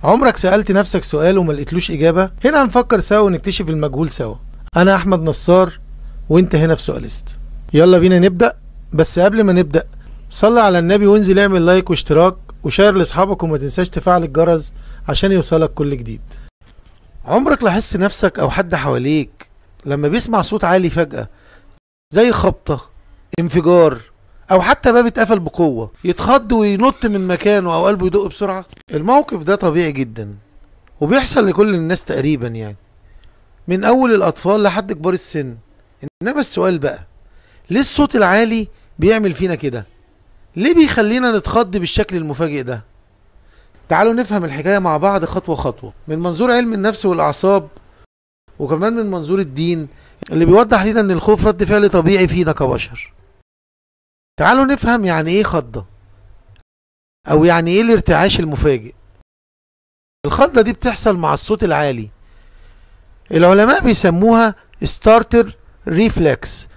عمرك سألت نفسك سؤال وما لقيتلوش إجابة؟ هنا هنفكر سوا ونكتشف المجهول سوا. أنا أحمد نصار وأنت هنا في سؤالست. يلا بينا نبدأ، بس قبل ما نبدأ صلي على النبي وانزل اعمل لايك واشتراك وشير لاصحابك وما تنساش تفعل الجرس عشان يوصلك كل جديد. عمرك لاحظت نفسك أو حد حواليك لما بيسمع صوت عالي فجأة زي خبطة، انفجار، أو حتى باب اتقفل بقوة يتخض وينط من مكانه أو قلبه يدق بسرعة؟ الموقف ده طبيعي جدا وبيحصل لكل الناس تقريبا، يعني من أول الأطفال لحد كبار السن. إنما السؤال بقى، ليه الصوت العالي بيعمل فينا كده؟ ليه بيخلينا نتخض بالشكل المفاجئ ده؟ تعالوا نفهم الحكاية مع بعض خطوة خطوة من منظور علم النفس والأعصاب، وكمان من منظور الدين اللي بيوضح لنا إن الخوف رد فعل طبيعي فينا كبشر. تعالوا نفهم يعني إيه خضة، أو يعني إيه الارتعاش المفاجئ. الخضة دي بتحصل مع الصوت العالي. العلماء بيسموها ستارتر ريفلكس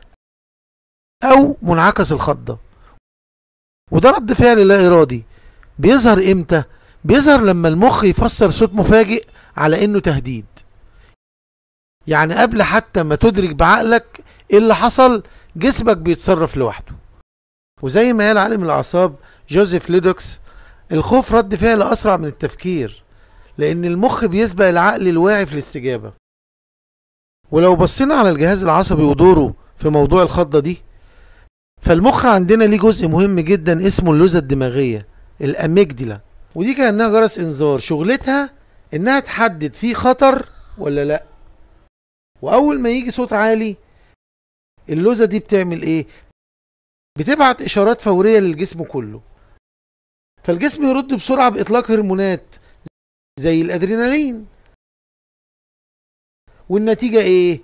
أو منعكس الخضة، وده رد فعل لا إرادي. بيظهر إمتى؟ بيظهر لما المخ يفسر صوت مفاجئ على إنه تهديد. يعني قبل حتى ما تدرك بعقلك إيه اللي حصل، جسمك بيتصرف لوحده. وزي ما قال عالم الأعصاب جوزيف ليدوكس، الخوف رد فعل أسرع من التفكير، لأن المخ بيسبق العقل الواعي في الاستجابة. ولو بصينا على الجهاز العصبي ودوره في موضوع الخضة دي، فالمخ عندنا ليه جزء مهم جدا اسمه اللوزة الدماغية، الأميجدلا، ودي كأنها جرس إنذار، شغلتها إنها تحدد فيه خطر ولا لأ. وأول ما يجي صوت عالي، اللوزة دي بتعمل إيه؟ بتبعت إشارات فورية للجسم كله، فالجسم يرد بسرعة بإطلاق هرمونات زي الأدرينالين. والنتيجة إيه؟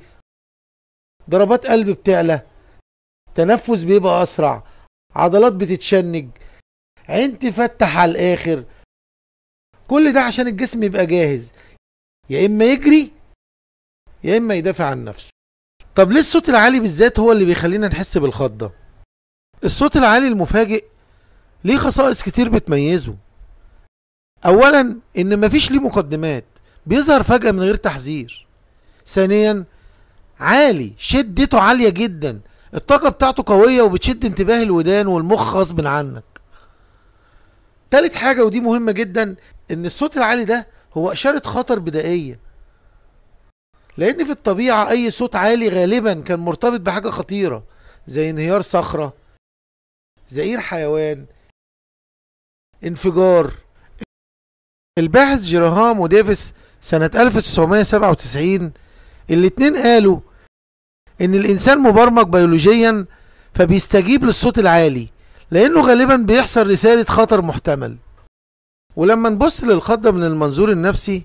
ضربات قلب بتعلى، تنفس بيبقى أسرع، عضلات بتتشنج، عين تفتح على الآخر. كل ده عشان الجسم يبقى جاهز، يا إما يجري يا إما يدافع عن نفسه. طب ليه الصوت العالي بالذات هو اللي بيخلينا نحس بالخضة؟ الصوت العالي المفاجئ ليه خصائص كتير بتميزه. أولا إن مفيش ليه مقدمات، بيظهر فجأة من غير تحذير. ثانيا عالي، شدته عالية جدا، الطاقة بتاعته قوية وبتشد انتباه الودان والمخ غصب عنك. تالت حاجة ودي مهمة جدا، إن الصوت العالي ده هو إشارة خطر بدائية، لأن في الطبيعة أي صوت عالي غالبا كان مرتبط بحاجة خطيرة زي انهيار صخرة، زئير حيوان، انفجار. الباحث جيراهام وديفيس سنة 1997 الاتنين قالوا إن الإنسان مبرمج بيولوجيا فبيستجيب للصوت العالي لأنه غالبا بيحصل رسالة خطر محتمل. ولما نبص للخضة من المنظور النفسي،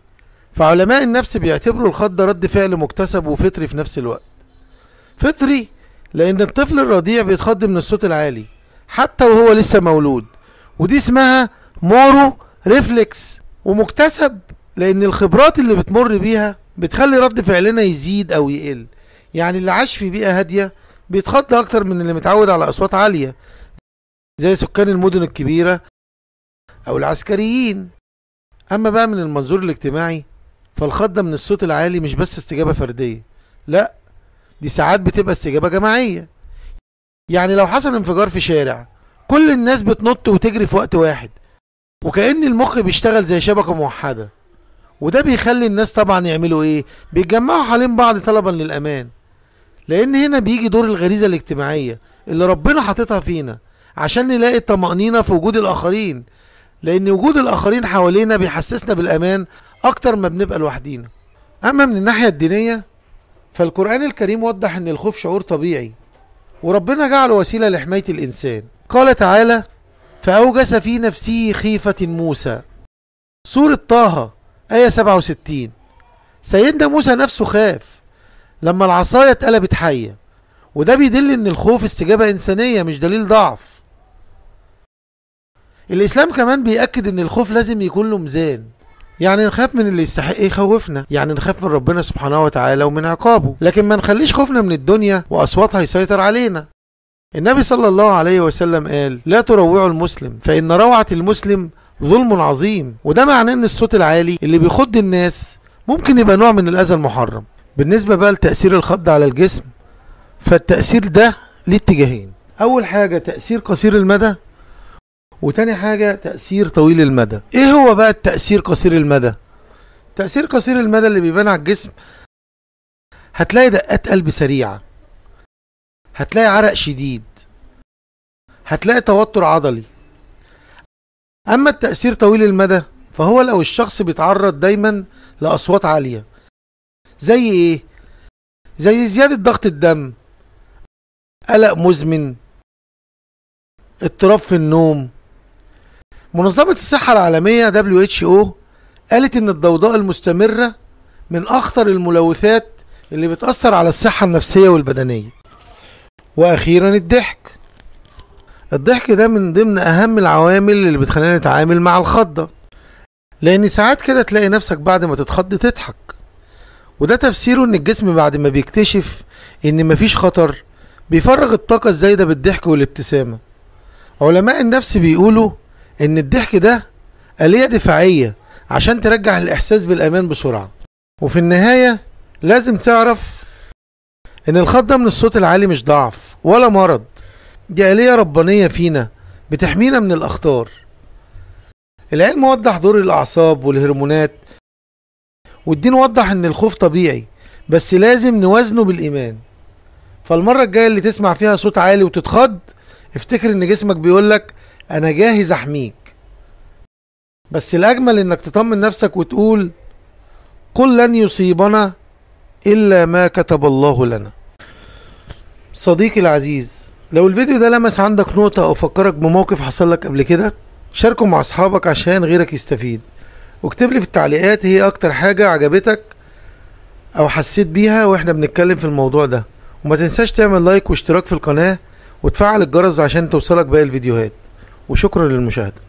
فعلماء النفس بيعتبروا الخضة رد فعل مكتسب وفطري في نفس الوقت. فطري لأن الطفل الرضيع بيتخض من الصوت العالي حتى وهو لسه مولود، ودي اسمها مورو ريفلكس. ومكتسب لأن الخبرات اللي بتمر بيها بتخلي رد فعلنا يزيد أو يقل. يعني اللي عاش في بيئة هادية بيتخض أكتر من اللي متعود على أصوات عالية زي سكان المدن الكبيرة أو العسكريين. أما بقى من المنظور الاجتماعي، فالخضة من الصوت العالي مش بس استجابة فردية، لا، دي ساعات بتبقى استجابة جماعية. يعني لو حصل انفجار في شارع، كل الناس بتنط وتجري في وقت واحد، وكأن المخ بيشتغل زي شبكة موحدة. وده بيخلي الناس طبعا يعملوا ايه؟ بيتجمعوا حوالين بعض طلبا للأمان، لأن هنا بيجي دور الغريزة الاجتماعية اللي ربنا حاططها فينا عشان نلاقي الطمأنينة في وجود الآخرين، لأن وجود الآخرين حوالينا بيحسسنا بالأمان أكتر ما بنبقى لوحدينا. أما من الناحية الدينية، فالقرآن الكريم وضح إن الخوف شعور طبيعي، وربنا جعله وسيلة لحماية الإنسان. قال تعالى: فأوجس في نفسه خيفة موسى. سورة طه آية 67. سيدنا موسى نفسه خاف لما العصاية اتقلبت حية، وده بيدل إن الخوف استجابة إنسانية مش دليل ضعف. الإسلام كمان بيأكد إن الخوف لازم يكون له ميزان، يعني نخاف من اللي يستحق يخوفنا، يعني نخاف من ربنا سبحانه وتعالى ومن عقابه، لكن ما نخليش خوفنا من الدنيا وأصواتها يسيطر علينا. النبي صلى الله عليه وسلم قال: لا تروعوا المسلم، فإن روعة المسلم ظلم عظيم، وده معناه ان الصوت العالي اللي بيخض الناس ممكن يبقى نوع من الاذى المحرم. بالنسبة بقى لتأثير الخض على الجسم، فالتأثير ده ليه اتجاهين. اول حاجة تأثير قصير المدى، وتاني حاجة تأثير طويل المدى. ايه هو بقى التأثير قصير المدى؟ تأثير قصير المدى اللي بيبان على الجسم، هتلاقي دقات قلب سريعة، هتلاقي عرق شديد، هتلاقي توتر عضلي. اما التأثير طويل المدى فهو لو الشخص بيتعرض دايما لأصوات عالية، زي ايه؟ زي زيادة ضغط الدم، قلق مزمن، اضطراب في النوم. منظمة الصحة العالمية WHO قالت ان الضوضاء المستمرة من اخطر الملوثات اللي بتأثر على الصحة النفسية والبدنية. واخيرا الضحك ده من ضمن اهم العوامل اللي بتخلينا نتعامل مع الخضة، لان ساعات كده تلاقي نفسك بعد ما تتخض تضحك، وده تفسيره ان الجسم بعد ما بيكتشف ان مفيش خطر بيفرغ الطاقة الزايدة بالضحك والابتسامة. علماء النفس بيقولوا ان الضحك ده آلية دفاعية عشان ترجع الاحساس بالامان بسرعة. وفي النهاية لازم تعرف ان الخضة من الصوت العالي مش ضعف ولا مرض، دي آلية ربانية فينا بتحمينا من الاخطار. العلم وضح دور الاعصاب والهرمونات، والدين وضح ان الخوف طبيعي بس لازم نوازنه بالايمان. فالمرة الجاية اللي تسمع فيها صوت عالي وتتخض، افتكر ان جسمك بيقولك انا جاهز احميك. بس الاجمل انك تطمن نفسك وتقول قل لن يصيبنا الا ما كتب الله لنا. صديقي العزيز، لو الفيديو ده لمس عندك نقطة او فكرك بموقف حصل لك قبل كده، شاركه مع اصحابك عشان غيرك يستفيد، واكتب لي في التعليقات هي اكتر حاجة عجبتك او حسيت بيها واحنا بنتكلم في الموضوع ده. وما تنساش تعمل لايك واشتراك في القناة وتفعل الجرس عشان توصلك باقي الفيديوهات. وشكرا للمشاهدة.